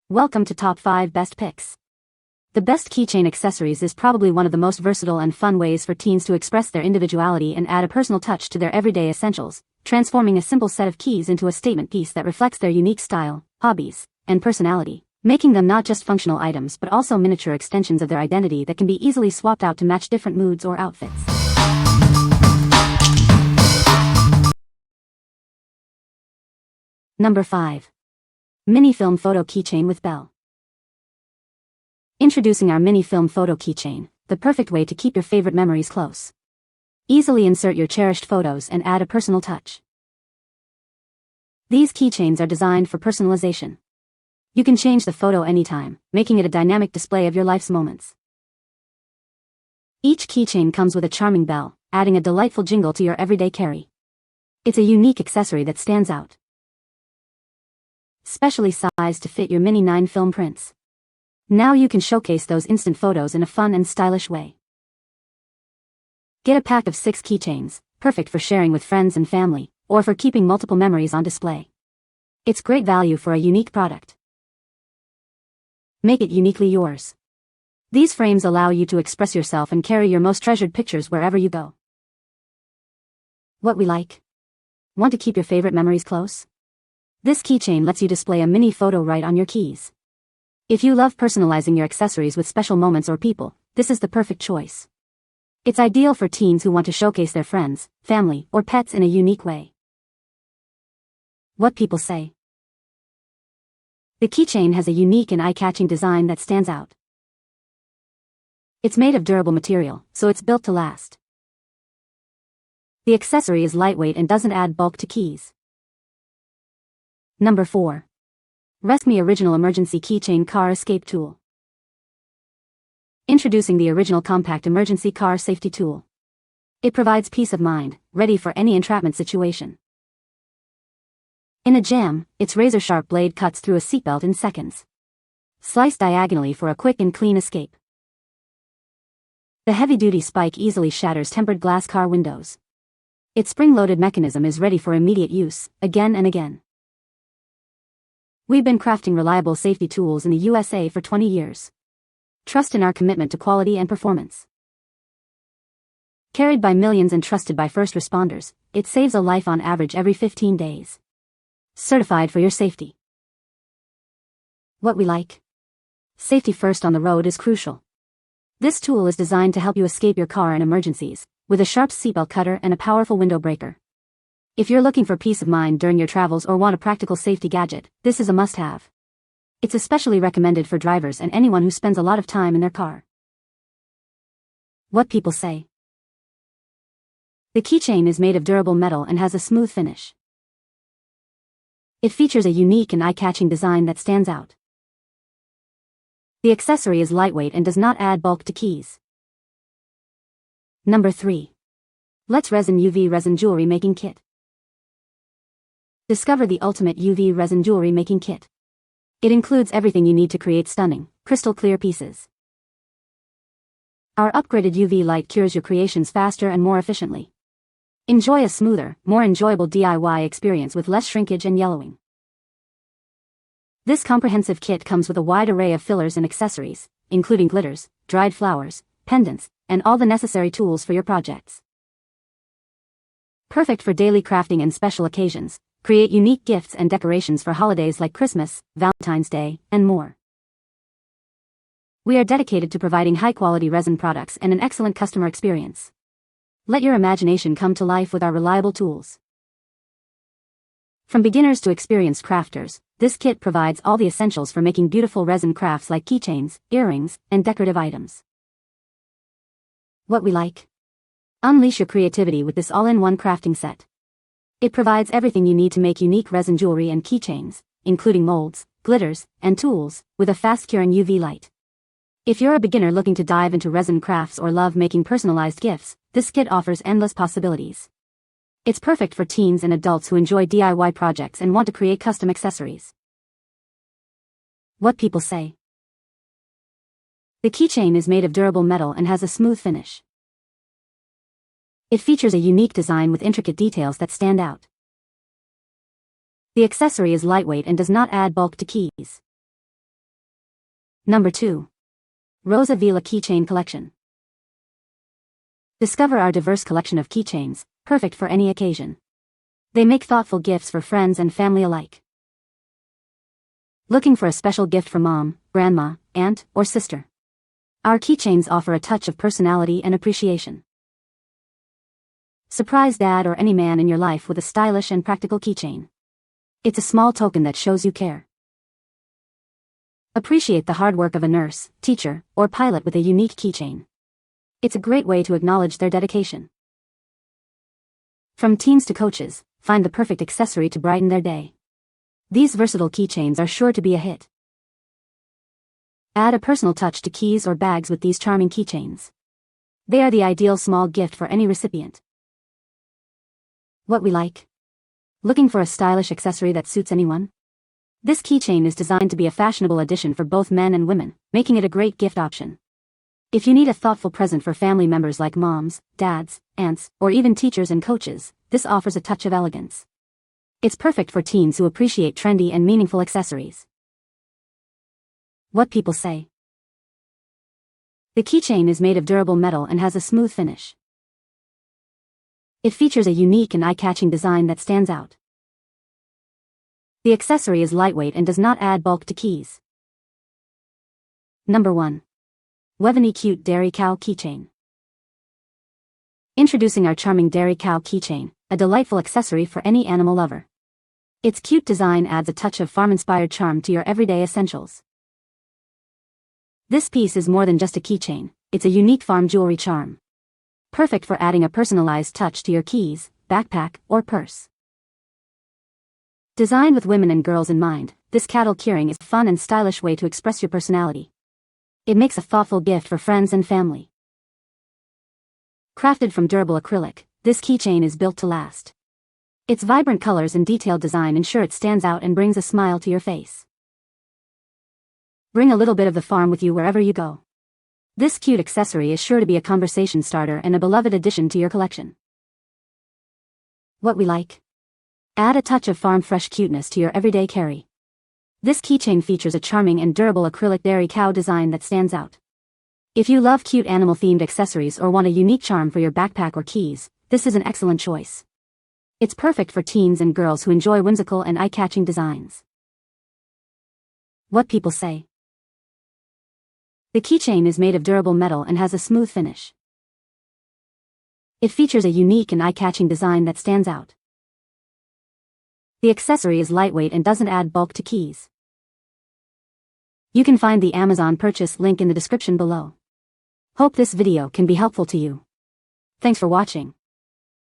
Welcome to Top 5 Best Picks. The best keychain accessories is probably one of the most versatile and fun ways for teens to express their individuality and add a personal touch to their everyday essentials, transforming a simple set of keys into a statement piece that reflects their unique style, hobbies, and personality, making them not just functional items but also miniature extensions of their identity that can be easily swapped out to match different moods or outfits. Number 5. Mini Film Photo Keychain with Bell. Introducing our Mini Film Photo Keychain, the perfect way to keep your favorite memories close. Easily insert your cherished photos and add a personal touch. These keychains are designed for personalization. You can change the photo anytime, making it a dynamic display of your life's moments. Each keychain comes with a charming bell, adding a delightful jingle to your everyday carry. It's a unique accessory that stands out, specially sized to fit your mini 9 film prints. Now you can showcase those instant photos in a fun and stylish way. Get a pack of 6 keychains, perfect for sharing with friends and family, or for keeping multiple memories on display. It's great value for a unique product. Make it uniquely yours. These frames allow you to express yourself and carry your most treasured pictures wherever you go. What we like? Want to keep your favorite memories close? This keychain lets you display a mini photo right on your keys. If you love personalizing your accessories with special moments or people, this is the perfect choice. It's ideal for teens who want to showcase their friends, family, or pets in a unique way. What people say. The keychain has a unique and eye-catching design that stands out. It's made of durable material, so it's built to last. The accessory is lightweight and doesn't add bulk to keys. Number 4. RESQME Original Emergency Keychain Car Escape Tool. Introducing the original compact emergency car safety tool. It provides peace of mind, ready for any entrapment situation. In a jam, its razor-sharp blade cuts through a seatbelt in seconds. Sliced diagonally for a quick and clean escape. The heavy-duty spike easily shatters tempered glass car windows. Its spring-loaded mechanism is ready for immediate use, again and again. We've been crafting reliable safety tools in the USA for 20 years. Trust in our commitment to quality and performance. Carried by millions and trusted by first responders, it saves a life on average every 15 days. Certified for your safety. What we like? Safety first on the road is crucial. This tool is designed to help you escape your car in emergencies, with a sharp seatbelt cutter and a powerful window breaker. If you're looking for peace of mind during your travels or want a practical safety gadget, this is a must-have. It's especially recommended for drivers and anyone who spends a lot of time in their car. What people say. The keychain is made of durable metal and has a smooth finish. It features a unique and eye-catching design that stands out. The accessory is lightweight and does not add bulk to keys. Number 3. Let's Resin UV Resin Jewelry Making Kit. Discover the ultimate UV resin jewelry making kit. It includes everything you need to create stunning, crystal clear pieces. Our upgraded UV light cures your creations faster and more efficiently. Enjoy a smoother, more enjoyable DIY experience with less shrinkage and yellowing. This comprehensive kit comes with a wide array of fillers and accessories, including glitters, dried flowers, pendants, and all the necessary tools for your projects. Perfect for daily crafting and special occasions. Create unique gifts and decorations for holidays like Christmas, Valentine's Day, and more. We are dedicated to providing high-quality resin products and an excellent customer experience. Let your imagination come to life with our reliable tools. From beginners to experienced crafters, this kit provides all the essentials for making beautiful resin crafts like keychains, earrings, and decorative items. What we like? Unleash your creativity with this all-in-one crafting set. It provides everything you need to make unique resin jewelry and keychains, including molds, glitters, and tools, with a fast-curing UV light. If you're a beginner looking to dive into resin crafts or love making personalized gifts, this kit offers endless possibilities. It's perfect for teens and adults who enjoy DIY projects and want to create custom accessories. What people say. The keychain is made of durable metal and has a smooth finish. It features a unique design with intricate details that stand out. The accessory is lightweight and does not add bulk to keys. Number 2. Rosa Vila Keychain Collection. Discover our diverse collection of keychains, perfect for any occasion. They make thoughtful gifts for friends and family alike. Looking for a special gift for mom, grandma, aunt, or sister? Our keychains offer a touch of personality and appreciation. Surprise dad or any man in your life with a stylish and practical keychain. It's a small token that shows you care. Appreciate the hard work of a nurse, teacher, or pilot with a unique keychain. It's a great way to acknowledge their dedication. From teens to coaches, find the perfect accessory to brighten their day. These versatile keychains are sure to be a hit. Add a personal touch to keys or bags with these charming keychains. They are the ideal small gift for any recipient. What we like? Looking for a stylish accessory that suits anyone? This keychain is designed to be a fashionable addition for both men and women, making it a great gift option. If you need a thoughtful present for family members like moms, dads, aunts, or even teachers and coaches, this offers a touch of elegance. It's perfect for teens who appreciate trendy and meaningful accessories. What people say. The keychain is made of durable metal and has a smooth finish. It features a unique and eye-catching design that stands out. The accessory is lightweight and does not add bulk to keys. Number 1. WEVENI Cute Dairy Cow Keychain. Introducing our charming Dairy Cow Keychain, a delightful accessory for any animal lover. Its cute design adds a touch of farm-inspired charm to your everyday essentials. This piece is more than just a keychain, it's a unique farm jewelry charm. Perfect for adding a personalized touch to your keys, backpack, or purse. Designed with women and girls in mind, this cattle keyring is a fun and stylish way to express your personality. It makes a thoughtful gift for friends and family. Crafted from durable acrylic, this keychain is built to last. Its vibrant colors and detailed design ensure it stands out and brings a smile to your face. Bring a little bit of the farm with you wherever you go. This cute accessory is sure to be a conversation starter and a beloved addition to your collection. What we like? Add a touch of farm fresh cuteness to your everyday carry. This keychain features a charming and durable acrylic dairy cow design that stands out. If you love cute animal-themed accessories or want a unique charm for your backpack or keys, this is an excellent choice. It's perfect for teens and girls who enjoy whimsical and eye-catching designs. What people say. The keychain is made of durable metal and has a smooth finish. It features a unique and eye-catching design that stands out. The accessory is lightweight and doesn't add bulk to keys. You can find the Amazon purchase link in the description below. Hope this video can be helpful to you. Thanks for watching.